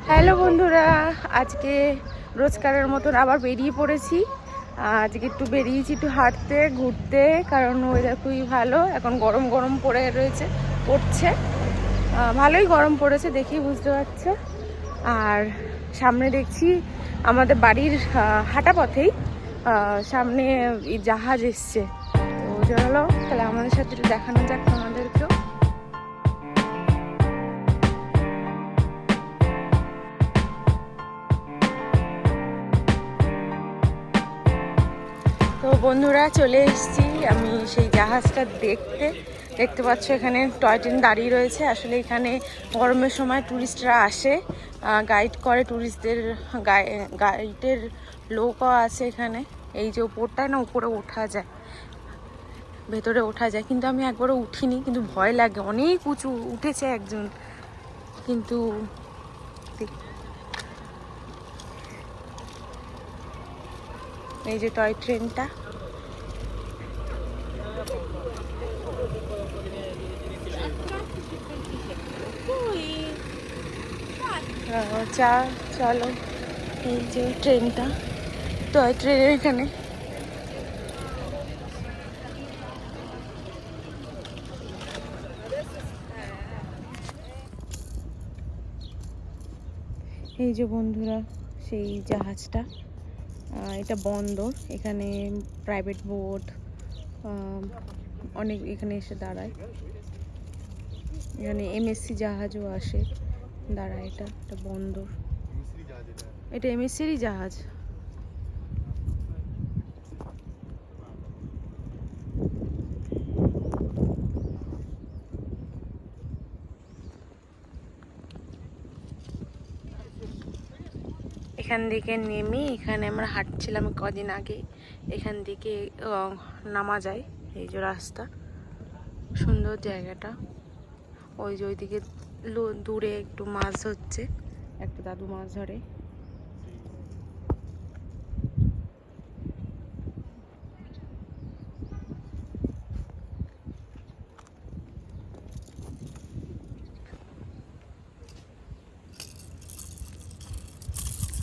Hello বন্ধুরা, আজকে রোজকারের মতন আবার বেরিয়ে পড়েছি। আজকে একটু বেরিয়েছি একটু হাঁটতে ঘুরতে, কারণ ওয়েদার খুবই ভালো। এখন গরম গরম পড়ছে, ভালোই গরম পড়েছে, দেখেই বুঝতে পারছে। আর সামনে দেখছি আমাদের বাড়ির হাঁটা পথেই সামনে জাহাজ এসছে। তো চলো তাহলে আমাদের সাথে একটু দেখানো যাক আমাদেরকেও। তো বন্ধুরা, চলে এসেছি আমি সেই জাহাজটা দেখতে পাচ্ছ এখানে টয় ট্রেন দাঁড়িয়ে রয়েছে। আসলে এখানে গরমের সময় ট্যুরিস্টরা আসে, গাইড করে ট্যুরিস্টদের, গাইডের লোকও আছে এখানে। এই যে উপরটায় না, উপরে ওঠা যায়, ভেতরে ওঠা যায়, কিন্তু আমি একবারও উঠিনি, কিন্তু ভয় লাগে, অনেক উঁচু উঠেছে একজন, কিন্তু এই যে টয় ট্রেনটা। চলো, এই যে ট্রেনটা, টয় ট্রেনের এখানে এই যে বন্ধুরা সেই জাহাজটা, এটা বন্দর। এখানে প্রাইভেট বোট অনেক এখানে এসে দাঁড়ায়। এখানে এমএসসি জাহাজও আসে, দাঁড়ায়। এটা বন্দর, এটা এমএসসিরই জাহাজ। এখান থেকে নেমে এখানে আমরা হাঁটছিলাম কদিন আগে, এখান থেকে নামা যায়। এই যে রাস্তা, সুন্দর জায়গাটা। ওই যে ওইদিকে দূরে একটু মাছ হচ্ছে, একটা দাদু মাছ ধরে।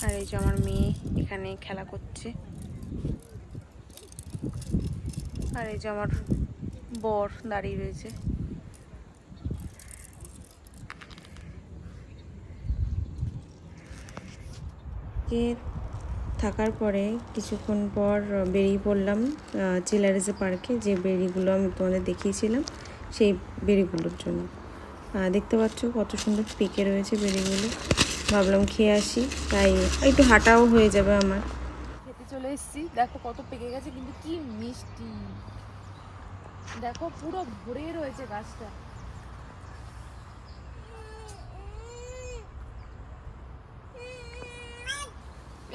আর এই যে আমার মেয়ে এখানে খেলা করছে, আর এই যে আমার বর দাঁড়িয়ে রয়েছে। থাকার পরে কিছুক্ষণ পর বেরিয়ে পড়লাম চিলারেজে পার্কে, যে বেরিগুলো আমি তোমাদের দেখিয়েছিলাম সেই বেরিগুলোর জন্য। দেখতে পাচ্ছ কত সুন্দর পেকে রয়েছে বেরিগুলো। ভাবলাম খেয়ে আসি, তাই একটু হাঁটাও হয়ে যাবে আমার। খেতে চলে এসেছি, দেখো কত পেকে গেছে, কিন্তু কি মিষ্টি, দেখো পুরো ভরে রয়েছে গাছটা।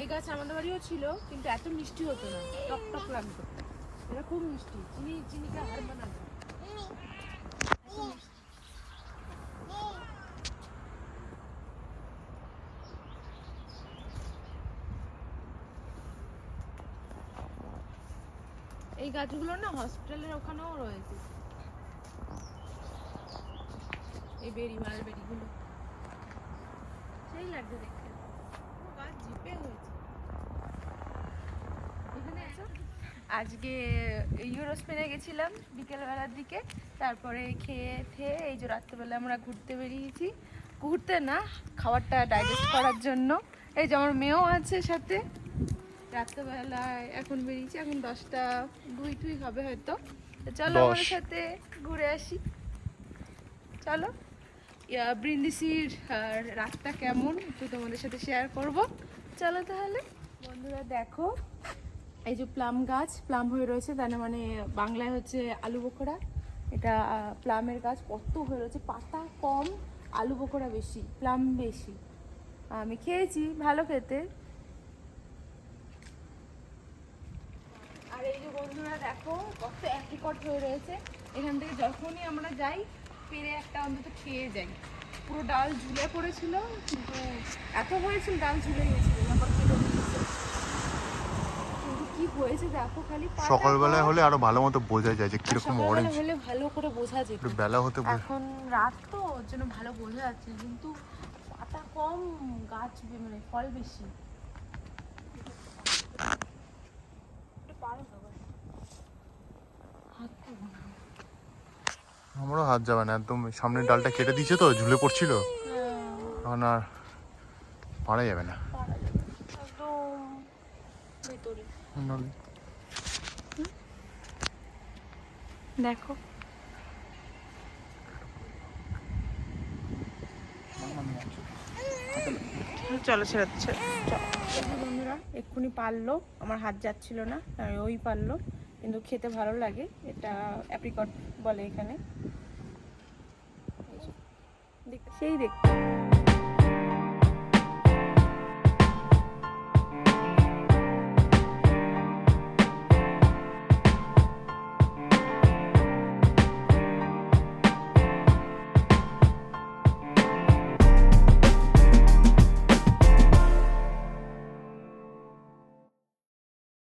এই গাছ আমাদের বাড়িও ছিল, কিন্তু এত মিষ্টি হতো না, টক টক লাগতো। এটা খুব মিষ্টি, চিনিকে হার বানাবে। এই গাছগুলো না হসপিটালের ওখানেও রয়েছে, এই মালবেরিগুলো সেই লাগছে দেখতে, গাছ জিপে হয়েছে। আজকে ইউরোস্পেনে গেছিলাম বিকেলবেলার দিকে, তারপরে খেয়ে এই যে রাত্রেবেলা আমরা ঘুরতে বেরিয়েছি। ঘুরতে না, খাবারটা ডাইজেস্ট করার জন্য। এই যে আমার মেয়েও আছে সাথে। রাত্রেবেলায় এখন বেরিয়েছি, এখন 10টা 2 হবে হয়তো। চলো আমাদের সাথে ঘুরে আসি, চলো। ব্রিন্দিসির রাতটা কেমন একটু তোমাদের সাথে শেয়ার করব, চলো তাহলে। বন্ধুরা দেখো, এই যে প্লাম গাছ, প্লাম হয়ে রয়েছে, তার মানে বাংলায় হচ্ছে আলু বোখরা। এটা প্লামের গাছ, কত হয়ে রয়েছে, পাতা কম, আলু বোখরা বেশি, প্লাম বেশি। আমি খেয়েছি, ভালো খেতে। আর এই যে বন্ধুরা দেখো কত একই হয়ে রয়েছে, এখান থেকে যখনই আমরা যাই পেরে একটা অন্তত খেয়ে যাই। পুরো ডাল ঝুলে পড়েছিল, কিন্তু এত হয়েছিল ডাল ঝুলে গেছিল, আবার কেটে দিয়েছে। কিন্তু কি হয়েছে দেখো, খালি সকালবেলায় হলে আরো ভালো মতো বোঝা যায় যে কিরকম অরেঞ্জ হলে ভালো করে বোঝা যেত, বেলা হতে। এখন রাত তো ওর জন্য ভালো বোঝা যাচ্ছে, কিন্তু পাতা কম, গাছ মানে ফল বেশি। আমারও হাত যাবে না, একদম সামনের ডালটা কেটে দিয়েছে তো, ঝুলে পড়ছিল, এখন আর পারা যাবে না। একদম ভেতরে দেখো। চলো ছেড়ে দিচ্ছে। বন্ধুরা এক্ষুনি পারলো, আমার হাত যাচ্ছিল না, ওই পারলো, কিন্তু খেতে ভালো লাগে। এটা অ্যাপ্রিকট বলে এখানে, সেই দেখতে।